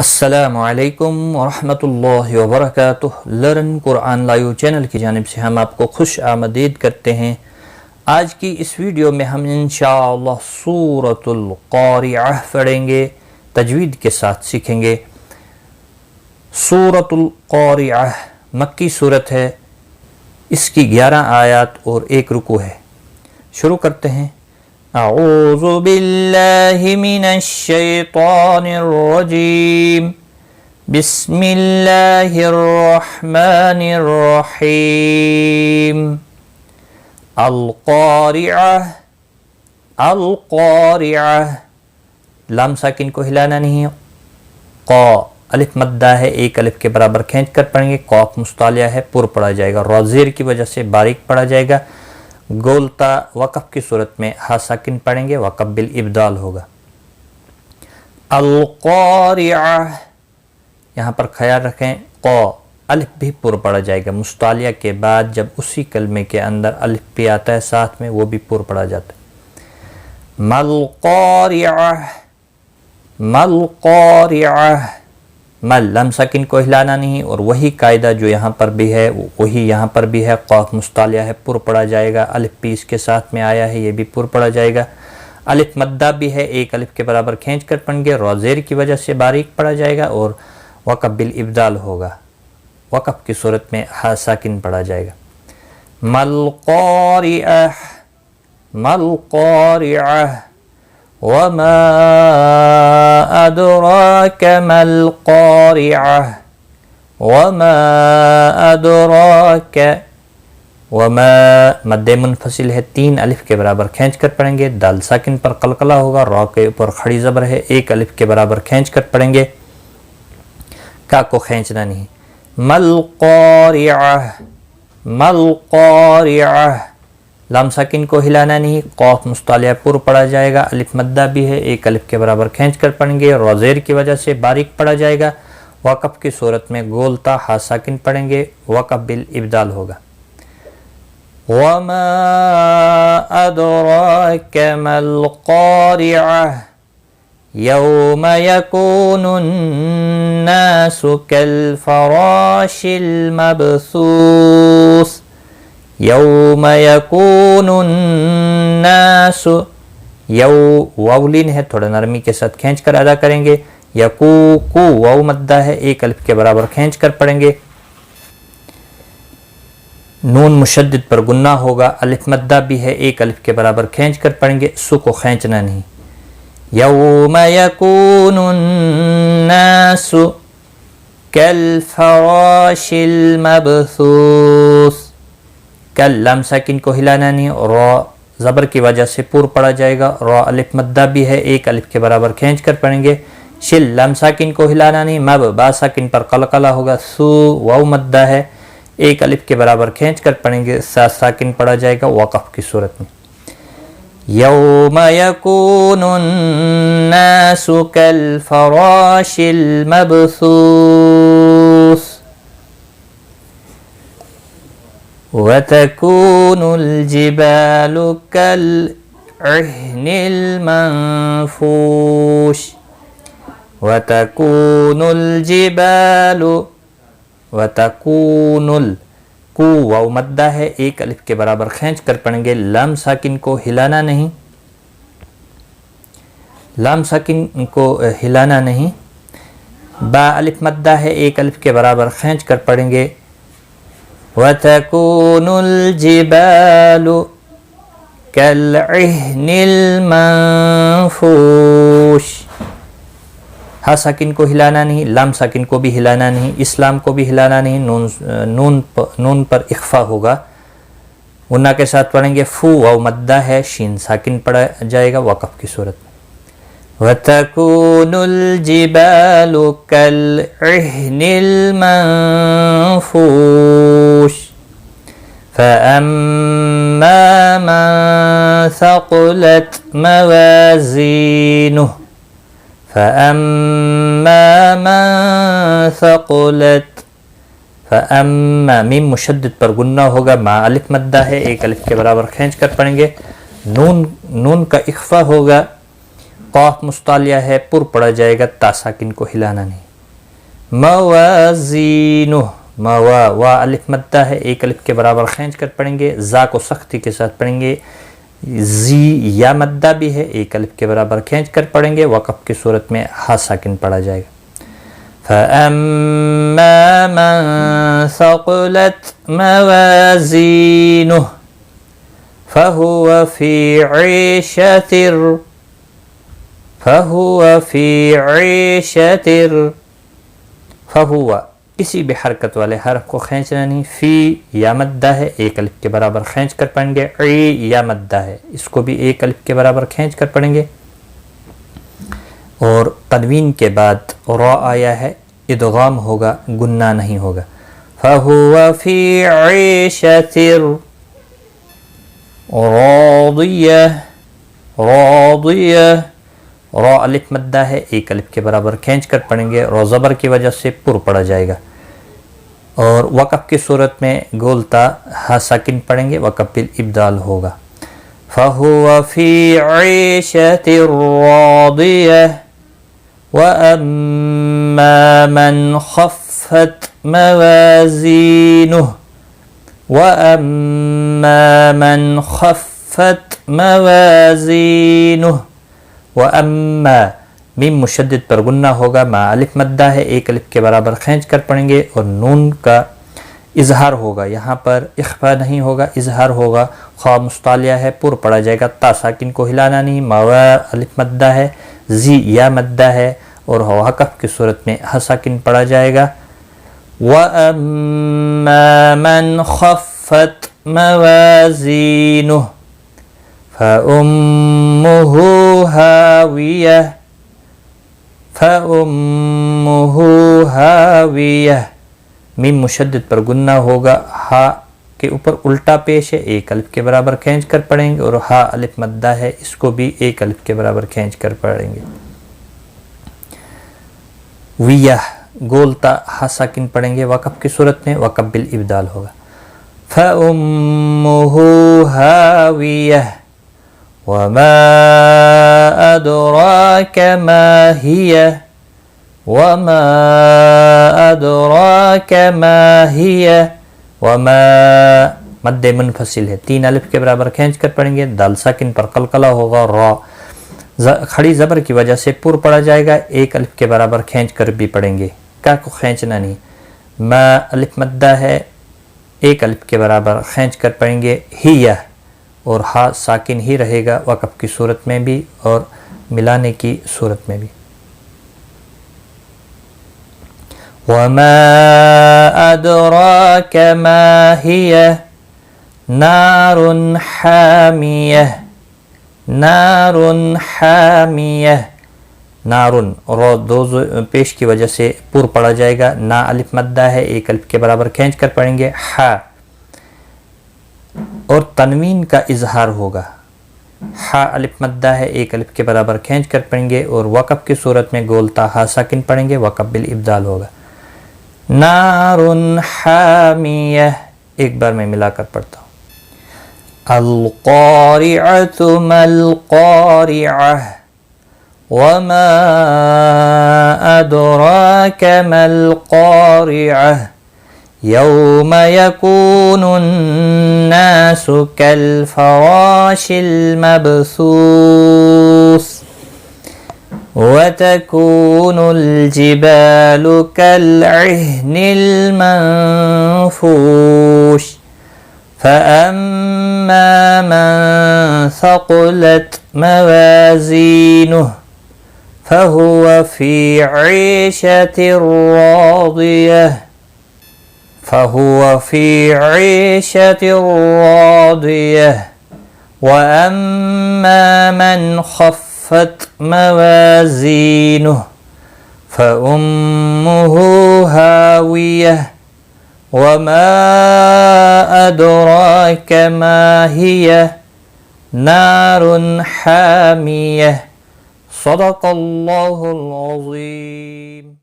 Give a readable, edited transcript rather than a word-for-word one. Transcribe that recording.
अस्सलामु अलैकुम वरहमतुल्लाहि वबरकातुह। लर्न कुरान लाइव चैनल की जानिब से हम आपको खुश आमदीद करते हैं। आज की इस वीडियो में हम इंशाअल्लाह सूरतुल क़ारिअह पढ़ेंगे, तजवीद के साथ सीखेंगे। सूरतुल क़ारिअह मक्की सूरत है, इसकी 11 आयत और 1 रुकू है। शुरू करते हैं। अऊज़ु बिल्लाहि मिनश शैतानिर रजीम, बिस्मिल्लाहिर रहमानिर रहीम। अल क़ारिअह, अल क़ारिअह, लाम साकिन को हिलाना नहीं है। क़ा अलिफ मद्दा है, 1 अलिफ के बराबर खींच कर पढ़ेंगे। क़ाफ मुस्तालिया है, पुर पढ़ा जाएगा। ज़ेर की वजह से बारीक पढ़ा जाएगा। गोलता वक़फ़ की सूरत में हा साकिन पढ़ेंगे, वक़फ़ बिल इब्दाल होगा। अल क़ारिअह, यहाँ पर ख्याल रखें क़ा अलिफ भी पुर पढ़ा जाएगा। मुस्तालिया के बाद जब उसी कलमे के अंदर अलिफ भी आता है साथ में, वो भी पुर पढ़ा जाता है। मल क़ारिअह, मल क़ारिअह, मल लम साकिन को हिलाना नहीं, और वही कायदा जो यहाँ पर भी है वही यहाँ पर भी है। क़ाफ मुस्तालिया है, पुर पढ़ा जाएगा। अलिफ भी इसके साथ में आया है, ये भी पुर पढ़ा जाएगा। अलिफ मद्दा भी है, 1 अलिफ के बराबर खींच कर पढ़ेंगे। ज़ेर की वजह से बारीक पढ़ा जाएगा और वक़फ़ बिल इब्दाल होगा। वक़फ़ की सूरत में हा साकिन पढ़ा जाएगा। मल क़ारिअह, मल क़ारिअह, वमा अदराक मल क़ारिअह, वमा अदराक। वमा मद्दे मुनफसिल है, 3 अलिफ के बराबर खींच कर पढ़ेंगे। दाल साकिन पर कलकला होगा। रा के ऊपर खड़ी ज़बर है, 1 अलिफ के बराबर खींच कर पढ़ेंगे। का को खींचना नहीं। मल क़ारिअह, मल क़ारिअह, लाम साकिन को हिलाना नहीं। क़ाफ मुस्तालिया पुर पढ़ा जाएगा। अलिफ मद्दा भी है, 1 अलिफ के बराबर खींच कर पढ़ेंगे। ज़ेर की वजह से बारीक पढ़ा जाएगा। वक़फ़ की सूरत में गोलता हा साकिन पढ़ेंगे, वक़फ़ बिल इब्दाल होगा। वमा अदराक मल क़ारिअह, यौम यकूनुन नासु कल फ़राशिल मबसूस। यौम यकूनुन नासु, यौ वाउलिन है, थोड़ा नरमी के साथ खींच कर अदा करेंगे। यकू कू वाउ मद्दा है, 1 अलिफ के बराबर खींच कर पढ़ेंगे। नून मुशद्दिद पर गुन्ना होगा। अलिफ मद्दा भी है, 1 अलिफ के बराबर खींच कर पढ़ेंगे। सु को खींचना नहीं। यौम यकूनुन नासु कल फ़राशिल मबसूस। कल लाम साकिन को हिलाना नहीं, और ज़बर की वजह से पुर पढ़ा जाएगा। रा अलिफ मद्दा भी है, 1 अलिफ के बराबर खींच कर पढ़ेंगे। शिल लाम साकिन को हिलाना नहीं। मब बा साकिन पर कलकला होगा। सू वाउ मद्दा है, 1 अलिफ के बराबर खींच कर पढ़ेंगे। सा साकिन पढ़ा जाएगा वक़फ़ की सूरत में। यौम यकूनुन नासु कल फ़राशिल मबसूस, वतकूनुल जिबालु कल इह्निल मंफूश। वतकूनुल जिबालु, वतकूनुल, कू वाउ मद्दा है, 1 अलिफ के बराबर खींच कर पढ़ेंगे। लाम साकिन को हिलाना नहीं, लाम साकिन को हिलाना नहीं। बा अलिफ मद्दा है, 1 अलिफ के बराबर खींच कर पढ़ेंगे। वतकूनुल जिबालु कल इह्निल मंफूश। हा साकिन को हिलाना नहीं, लाम साकिन को भी हिलाना नहीं, इस्लाम को भी हिलाना नहीं। नून पर इख्फा होगा। उन्ना के साथ पढ़ेंगे। फू वाउ मद्दा है, शीन साकिन पढ़ा जाएगा वक़फ़ की सूरत में। वतकूनुल जिबालु कल इह्निल मंफूश, फ़अम्मा मन सक़ुलत मवाज़ीनुहु, फ़अम्मा मन सक़ुलत। फ़अम्मा मीम मुशद्दिद पर गुन्ना होगा। मा अलिफ मद्दा है, 1 अलिफ के बराबर खींच कर पढ़ेंगे। नून का इख्फा होगा। क़ाफ मुस्तालिया है, पुर पढ़ा जाएगा। ता साकिन को हिलाना नहीं। موازینہ، وا الف مدہ ہے، ایک الف کے برابر کھینچ کر پڑھیں گے، زا کو سختی کے ساتھ پڑھیں گے، زی یا مدہ بھی ہے، ایک الف کے برابر کھینچ کر پڑھیں گے، وقف کی صورت میں ہا ساکن پڑھا جائے گا۔ فَأَمَّا مَنْ ثَقُلَتْ مَوَازِينُهُ فَهُوَ فِي عِيشَةٍ فَهُوَ کسی بھی حرکت والے حرف کو کھینچنا نہیں، فی یا مدہ ہے، ایک الف کے برابر کھینچ کر پڑھیں گے، عی یا مدہ ہے، اس کو بھی ایک الف کے برابر کھینچ کر پڑھیں گے، اور تنوین کے بعد را آیا ہے، ادغام ہوگا، گنہ نہیں ہوگا۔ فَهُوَ فِي عِيشَةٍ راضیہ، را الف مدہ ہے، ایک الف کے برابر کھینچ کر پڑھیں گے، رو زبر کی وجہ سے پر پڑھا جائے گا، اور وقف کی صورت میں گولتا ہا ساکن پڑھیں گے، وقف بالابدال ہوگا۔ فَهُوَ فِي عِيشَةٍ رَاضِيَةٍ وَأَمَّا مَنْ خَفَّتْ موازینہ وَأَمَّا میم مشدد پر غنہ ہوگا، ما الف مدہ ہے، ایک الف کے برابر کھینچ کر پڑھیں گے، اور نون کا اظہار ہوگا، یہاں پر اخفا نہیں ہوگا، اظہار ہوگا، خواہ مستعلیہ ہے، پر پڑھا جائے گا، تا ساکن کو ہلانا نہیں، ماوا الف مدہ ہے، زی یا مدہ ہے، اور وقف کی صورت میں ہا ساکن پڑھا جائے گا۔ وَأَمَّا مَنْ خَفَّتْ مَوَازِينُهُ فَأُمُّهُ هَاوِيَةٌ میم مشدد پر گنہ ہوگا، ہا کے اوپر الٹا پیش ہے، ایک الف کے برابر کھینچ کر پڑھیں گے، اور ہا الف مدہ ہے، اس کو بھی ایک الف کے برابر کھینچ کر پڑھیں گے۔ ویہ گولتا ہا ساکن پڑھیں گے، وقف کی صورت میں وقف بالابدال ہوگا۔ فَأُمُّهُ هَاوِيَةٌ وَمَا أَدْرَاكَ مَا هِيَ وَمَا مد منفصل ہے، تین الف کے برابر کھینچ کر پڑھیں گے، دال ساکن پر قلقلہ ہوگا، را کھڑی زبر کی وجہ سے پر پڑھا جائے گا، ایک الف کے برابر کھینچ کر بھی پڑھیں گے، کا کو کھینچنا نہیں، ما الف مدہ ہے، ایک الف کے برابر کھینچ کر پڑھیں گے، ہیہ، اور ہا ساکن ہی رہے گا، وقف کی صورت میں بھی اور ملانے کی صورت میں بھی۔ وَمَا أَدْرَاكَ مَا هِيَ نَارٌ حَامِيَةٌ نارن، اور دو پیش کی وجہ سے پر پڑھا جائے گا، نا الف مدہ ہے، ایک الف کے برابر کھینچ کر پڑھیں گے، ہا، اور تنوین کا اظہار ہوگا، ہا الف مدہ ہے، ایک الف کے برابر کھینچ کر پڑھیں گے، اور وقف کی صورت میں گولتا ہا ساکن پڑھیں گے، وقف بالابدال ہوگا۔ نار حامیہ، ایک بار میں ملا کر پڑھتا ہوں۔ القارعۃ ما القارعۃ وما ادراک ما القارعۃ یوم یکون الناس کالفراش المبثوث وتكون الجبال كالعهن المنفوش فأما من ثقلت موازينه فهو في عيشة راضية وأما من خفت موازينه فأمه هاوية وما أدراك ما هي نار حامية صدق الله العظيم.